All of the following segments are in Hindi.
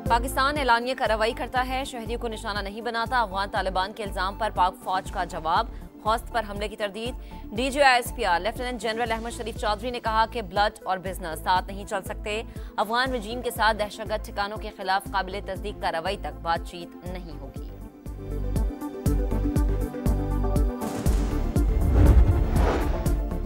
पाकिस्तान एलानिया कार्रवाई करता है, शहरियों को निशाना नहीं बनाता। अफगान तालिबान के इल्जाम पर पाक फौज का जवाब, हौस्त पर हमले की तरदीद। DGISPR लेफ्टिनेंट जनरल अहमद शरीफ चौधरी ने कहा कि ब्लड और बिजनेस साथ नहीं चल सकते। अफगान रजीम के साथ दहशतगर्द ठिकानों के खिलाफ काबिल तस्दीक कार्रवाई तक बातचीत नहीं होगी।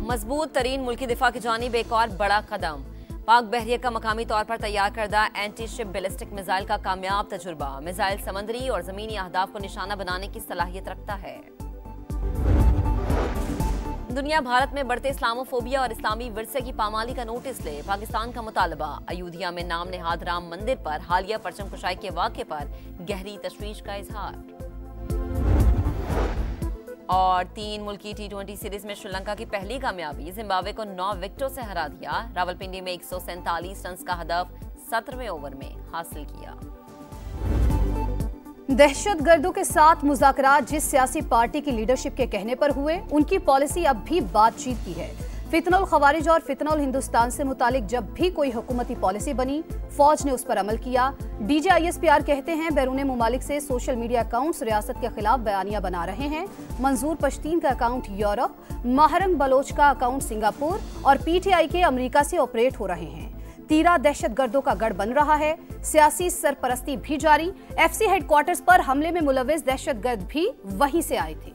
मजबूत तरीन मुल्की दिफा की जानिब एक और बड़ा कदम। पाक बहरिया का मकामी तौर पर तैयार करदा एंटी शिप बैलिस्टिक मिसाइल का कामयाब तजुर्बा। मिसाइल समंदरी और जमीनी अहदाफ को निशाना बनाने की सलाहियत रखता है। दुनिया भारत में बढ़ते इस्लामोफोबिया और इस्लामी विरसे की पामाली का नोटिस ले। पाकिस्तान का मुतालबा। अयोध्या में नाम नेहाद राम मंदिर पर हालिया परचम कुशाई के वाक़े पर गहरी तशवीश का इजहार। और 3 मुल्की T20 सीरीज में श्रीलंका की पहली कामयाबी। जिम्बाब्वे को 9 विकेटों से हरा दिया। रावलपिंडी में 147 रन का हदफ 17वें ओवर में हासिल किया। दहशतगर्दों के साथ मुज़ाकरात जिस सियासी पार्टी की लीडरशिप के कहने पर हुए, उनकी पॉलिसी अब भी बातचीत की है। फितनुल खवारिज और फितनुल हिंदुस्तान से मुतालिक जब भी कोई हुकूमती पॉलिसी बनी, फौज ने उस पर अमल किया। DGISPR कहते हैं बैरून मुमालिक से सोशल मीडिया अकाउंट्स रियासत के खिलाफ बयानियां बना रहे हैं। मंजूर पश्तीन का अकाउंट यूरोप, माहरंग बलोच का अकाउंट सिंगापुर और PTI के अमेरिका से ऑपरेट हो रहे हैं। तीरा दहशतगर्दों का गढ़ बन रहा है। सियासी सरपरस्ती भी जारी। FC हेडक्वार्टर्स पर हमले में मुलविस दहशतगर्द भी वहीं से आए थे।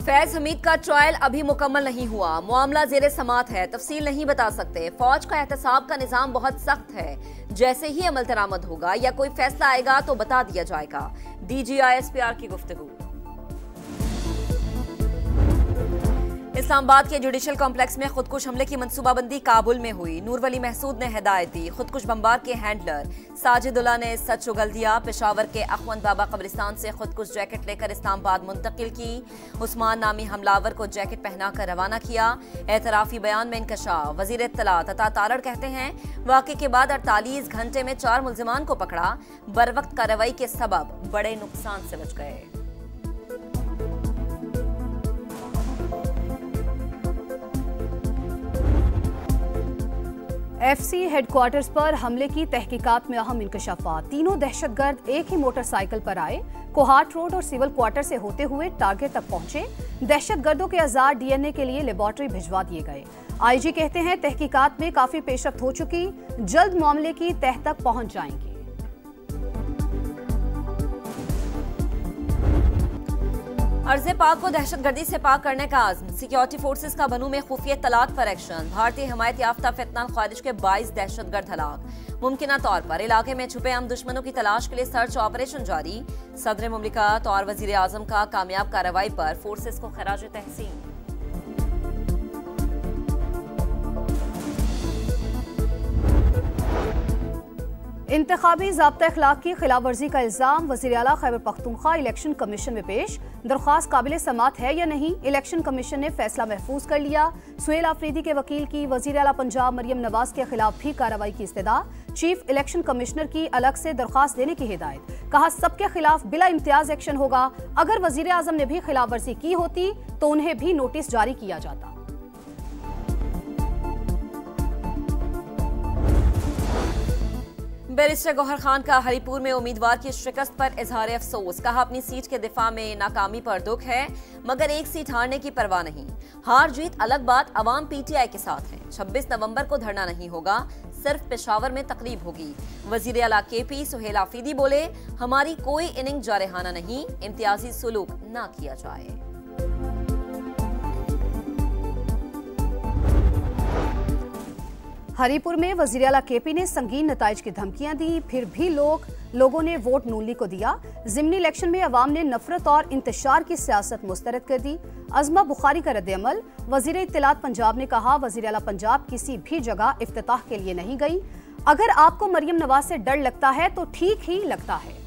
फैज हमीद का ट्रायल अभी मुकम्मल नहीं हुआ। मामला जेरे समात है, तफसील नहीं बता सकते। फौज का एहतसाब का निजाम बहुत सख्त है। जैसे ही अमल दरामद होगा या कोई फैसला आएगा तो बता दिया जाएगा। DGISPR की गुफ्तगू। इस्लामाबाद के जुडिशल कॉम्प्लेक्स में खुदकुश हमले की मंसूबाबंदी काबुल में हुई। नूरवली महसूद ने हिदायत दी। खुदकुश बम्बार के हैंडलर साजिदुल्लाह ने सच उगल दिया। पेशावर के अखवंद बाबा कब्रिस्तान से खुदकुश जैकेट लेकर इस्लामाबाद मुंतकिल की। उस्मान नामी हमलावर को जैकेट पहनाकर रवाना किया। एतराफी बयान में इंकशाफ। वजीर इत्तलात अता तारड़ कहते हैं वाक़े के बाद 48 घंटे में 4 मुल्जिमान को पकड़ा। बरवक्त कार्रवाई के सबब बड़े नुकसान से बच गए। FC हेडक्वार्टर्स पर हमले की तहकीकात में अहम इंकशाफात। तीनों दहशतगर्द एक ही मोटरसाइकिल पर आए। कोहाट रोड और सिविल क्वार्टर से होते हुए टारगेट तक पहुंचे। दहशतगर्दों के औजार DNA के लिए लेबोरेटरी भिजवा दिए गए। IG कहते हैं तहकीकात में काफी पेशरफ्त हो चुकी, जल्द मामले की तह तक पहुंच जाएंगे। अर्ज़े पाक को दहशतगर्दी से पाक करने का आज़म। सिक्योरिटी फोर्सेस का बनू में खुफिया तलात पर एक्शन। भारतीय हिमायत याफ्ता फितना ख्वारिज के 22 दहशतगर्द हलाक। मुमकिना तौर पर इलाके में छुपे अम दुश्मनों की तलाश के लिए सर्च ऑपरेशन जारी। सदर मुमलिकत और वजीर आजम का कामयाब कार्रवाई पर फोर्सेस को खराज तहसीन। इंतखाबी ज़ाब्ता अखलाक की खिलाफ वर्जी का इल्जाम वज़ीर आला खैबर पख्तूनख्वा इलेक्शन कमीशन में पेश। दरख्वास्त काबिल समात है या नहीं, इलेक्शन कमीशन ने फैसला महफूज कर लिया। सुहेल आफरीदी के वकील की वज़ीर आला पंजाब मरियम नवाज के खिलाफ भी कार्रवाई की इस्तदा। चीफ इलेक्शन कमिश्नर की अलग से दरख्वास्त देने की हिदायत। कहा सबके खिलाफ बिला इम्तियाज एक्शन होगा। अगर वज़ीर आज़म ने भी खिलाफ वर्जी की होती तो उन्हें भी नोटिस जारी किया जाता। बैरिस्टर गौहर खान का हरिपुर में उम्मीदवार की शिकस्त पर इजहार अफसोस। कहा अपनी सीट के दिफा में नाकामी पर दुख है, मगर एक सीट हारने की परवाह नहीं। हार जीत अलग बात, अवाम PTI के साथ है। 26 नवंबर को धरना नहीं होगा, सिर्फ पेशावर में तकरीब होगी। वजीर आला KP सुहेल आफरीदी बोले हमारी कोई इनिंग जारहाना नहीं, इम्तियाजी सुलूक ना किया जाए। हरिपुर में वज़ीर आला KP ने संगीन नताइज की धमकियां दी, फिर भी लोगों ने वोट नून लीग को दिया। ज़िमनी इलेक्शन में अवाम ने नफरत और इंतशार की सियासत मुस्तरद कर दी। अज़मा बुखारी का रद्द-ए-अमल। वज़ीर इत्तलात पंजाब ने कहा वज़ीर आला पंजाब किसी भी जगह इफ्तिताह के लिए नहीं गई। अगर आपको मरियम नवाज से डर लगता है तो ठीक ही लगता है।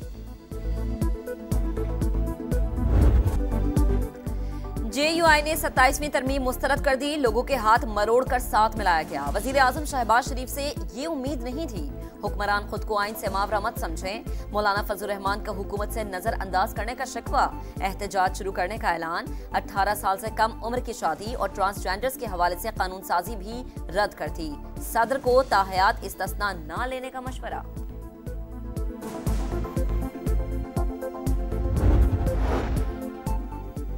JUI ने 27वीं तरमीम मुस्तरद कर दी। लोगों के हाथ मरोड़ कर साथ मिलाया गया। वजीर आजम शहबाज शरीफ से ये उम्मीद नहीं थी। हुक्मरान खुद को आइन से मावरा मत समझें। मौलाना फजल रहमान का हुकूमत से नजरअंदाज करने का शिकवा। एहतजाज शुरू करने का ऐलान। 18 साल से कम उम्र की शादी और ट्रांसजेंडर्स के हवाले से कानून साजी भी रद्द कर दी। सदर को ताहयात इस्तिस्ना न लेने का मशवरा।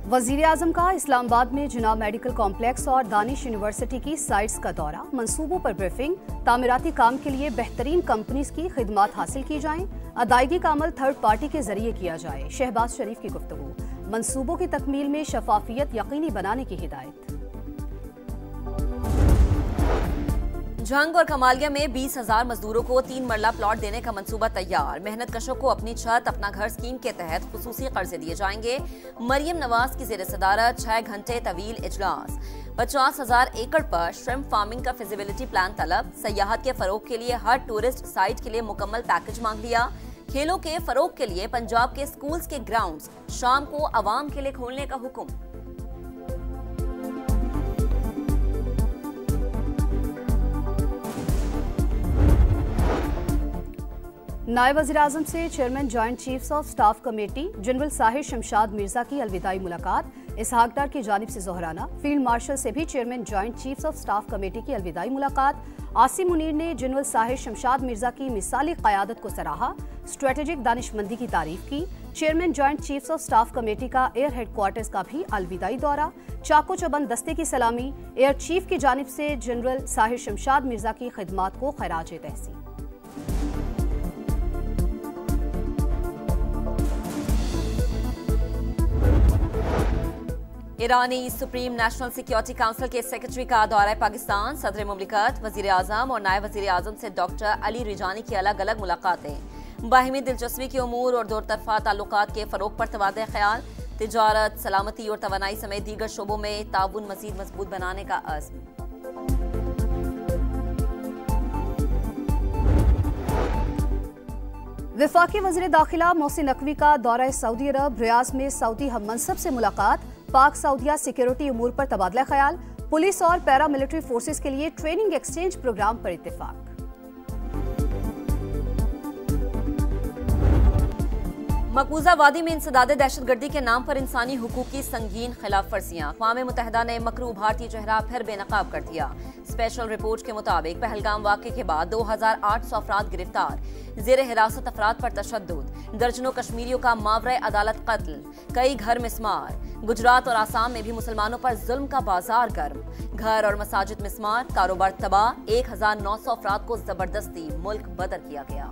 वजीर आजम का इस्लामाबाद में जिना मेडिकल कॉम्प्लेक्स और दानिश यूनिवर्सिटी की साइट्स का दौरा। मंसूबों पर ब्रीफिंग। तामीराती काम के लिए बेहतरीन कंपनीज की खिदमात हासिल की जाएं। अदायगी का अमल थर्ड पार्टी के जरिए किया जाए। शहबाज शरीफ की गुफ्तगू। मंसूबों की तकमील में शफाफियत यकीनी बनाने की हिदायत। जंग और कमालिया में 20,000 मजदूरों को 3 मरला प्लॉट देने का मंसूबा तैयार। मेहनत कशों को अपनी छत अपना घर स्कीम के तहत खुसूसी कर्जे दिए जाएंगे। मरियम नवाज की जेर सदारत 6 घंटे तवील इजलास। 50,000 एकड़ पर श्रिम्प फार्मिंग का फिजिबिलिटी प्लान तलब। सयाहत के फरोग के लिए हर टूरिस्ट साइट के लिए मुकम्मल पैकेज मांग लिया। खेलों के फरोग के लिए पंजाब के स्कूल्स के ग्राउंड्स शाम को अवाम के लिए खोलने का हुक्म। नायब वज़ीर-ए-आज़म से chairman joint chiefs of staff committee general Sahir Shamshad Mirza की अलविदाई मुलाकात। इसहाक डार की जानिब से जोहराना। फील्ड मार्शल से भी chairman joint chiefs of staff committee की अलविदाई मुलाकात। आसिम मुनीर ने जनरल साहिर शमशाद मिर्जा की मिसाली क़यादत को सराहा। स्ट्रेटेजिक दानिशमंदी की तारीफ की। Chairman joint chiefs of staff committee का एयर हेडक्वार्टर्स का भी अलविदाई दौरा। चाको चबंद दस्ते की सलामी। एयर चीफ की जानिब से जनरल साहिर शमशाद मिर्जा की खिदमात को खराज तहसीन। ईरानी सुप्रीम नेशनल सिक्योरिटी काउंसिल के सेक्रेटरी का दौरा पाकिस्तान। सदर मुमलिकत, वजीर आजम और नायब वजीर आजम से डॉक्टर अली रिजानी की अलग अलग मुलाकातें। बाहिमी दिलचस्पी के उमूर और दो तरफा ताल्लुकात के फरोग पर तबादला ख्याल। तिजारत, सलामती और तवानाई समेत दीगर शोबों में ताउन मजीद मजबूत बनाने का अज़्म। वफाकी वज़ीर दाखिला मोहसिन नकवी का दौरा सऊदी अरब। रियाज में सऊदी हम मनसब से मुलाकात। पाक सऊदिया सिक्योरिटी उमूर पर तबादला ख्याल। पुलिस और पैरा मिलिट्री फोर्सेस के लिए ट्रेनिंग एक्सचेंज प्रोग्राम पर इत्तेफाक। मकबूजा वादी में इंसदाद दहशतगर्दी के नाम पर इंसानी हुकूक की संगीन खिलाफ वर्जियां। अक़वाम मुत्तहिदा ने मकरू भारतीय चेहरा फिर बेनकाब कर दिया। स्पेशल रिपोर्ट के मुताबिक पहलगाम वाक़े के बाद 2800 अफराद गिरफ्तार। जेर हिरासत अफराद पर तशद्दुद। दर्जनों कश्मीरियों का मावरे अदालत कत्ल। कई घर मिस्मार। गुजरात और आसाम में भी मुसलमानों पर जुल्म का बाजार गर्म। घर और मसाजिद मिस्मार। कारोबार तबाह। 1900 अफराद को जबरदस्ती मुल्क बदर किया गया।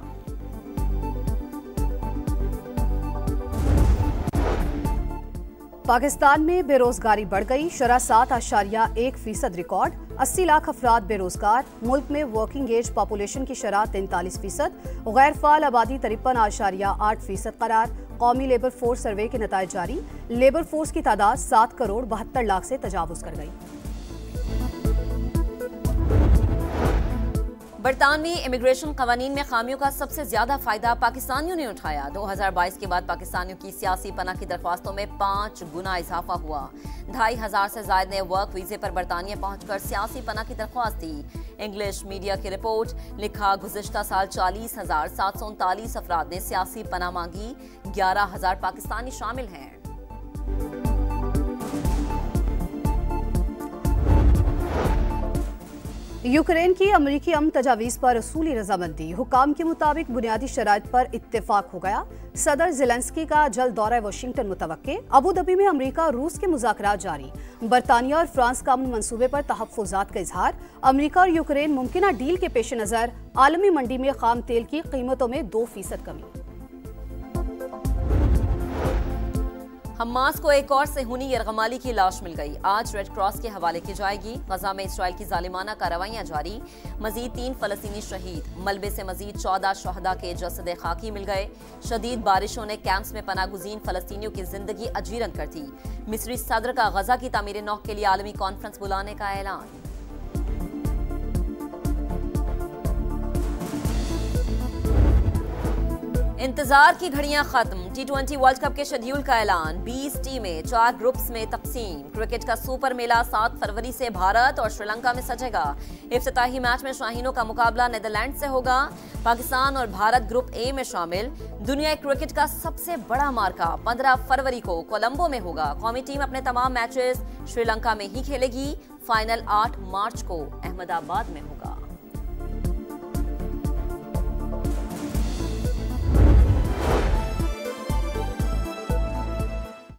पाकिस्तान में बेरोजगारी बढ़ गई। शरह 7.1% रिकॉर्ड। 80 लाख अफराद बेरोजगार। मुल्क में वर्किंग एज पॉपुलेशन की शरह 43%। गैर फाल आबादी 53.8% करार। कौमी लेबर फोर्स सर्वे के नतायज जारी। लेबर फोर्स की तादाद 7 करोड़ 72 लाख से तजावुज कर गई। बरतानवी इमिग्रेशन कवानीन में खामियों का सबसे ज्यादा फायदा पाकिस्तानियों ने उठाया। 2022 के बाद पाकिस्तानियों की सियासी पनाह की दरख्वास्तों में 5 गुना इजाफा हुआ। 2500 से ज्यादा ने वर्क वीजे पर बरतानिया पहुंचकर सियासी पनाह की दरख्वास्त दी। इंग्लिश मीडिया की रिपोर्ट लिखा, गुज़िश्ता साल 40,739 अफराद ने सियासी पनाह मांगी। 11,000 पाकिस्तानी शामिल हैं। यूक्रेन की अमरीकी अमन तजावीज़ पर रसूली रजामंदी। हुकाम के मुताबिक बुनियादी शराइत पर इत्तेफाक हो गया। सदर ज़ेलेंस्की का जल्द दौरा वाशिंगटन मुतवक्के। अबू धाबी में अमरीका और रूस के मुज़ाकरात जारी। बरतानिया और फ्रांस का अमन मंसूबे पर तहफ़्फ़ुज़ात का इजहार। अमरीका और यूक्रेन मुमकिना डील के पेश नज़र आलमी मंडी में खाम तेल की कीमतों में 2% कमी। हमास को एक और सेहूनी यरगमाली की लाश मिल गई। आज रेड क्रॉस के हवाले की जाएगी। गजा में इसराइल की जालिमाना कार्रवाइयां जारी। मजीद 3 फलस्तीनी शहीद। मलबे से मजीद 14 शहदा के जसद खाकी मिल गए। शदीद बारिशों ने कैंप्स में पनागुजीन फलस्तीनियों की जिंदगी अजीरन कर दी। मिस्री सदर का गजा की तामीर नौ के लिए आलमी कॉन्फ्रेंस बुलाने का ऐलान। इंतजार की घड़ियां खत्म। T20 वर्ल्ड कप के शेड्यूल का ऐलान। 20 टीमें 4 ग्रुप्स में तकसीम। क्रिकेट का सुपर मेला 7 फरवरी से भारत और श्रीलंका में सजेगा। इफ्तिताही मैच में शाहीनों का मुकाबला नीदरलैंड से होगा। पाकिस्तान और भारत ग्रुप ए में शामिल। दुनिया क्रिकेट का सबसे बड़ा मार्का 15 फरवरी को कोलंबो में होगा। कौमी टीम अपने तमाम मैचेस श्रीलंका में ही खेलेगी। फाइनल 8 मार्च को अहमदाबाद में होगा।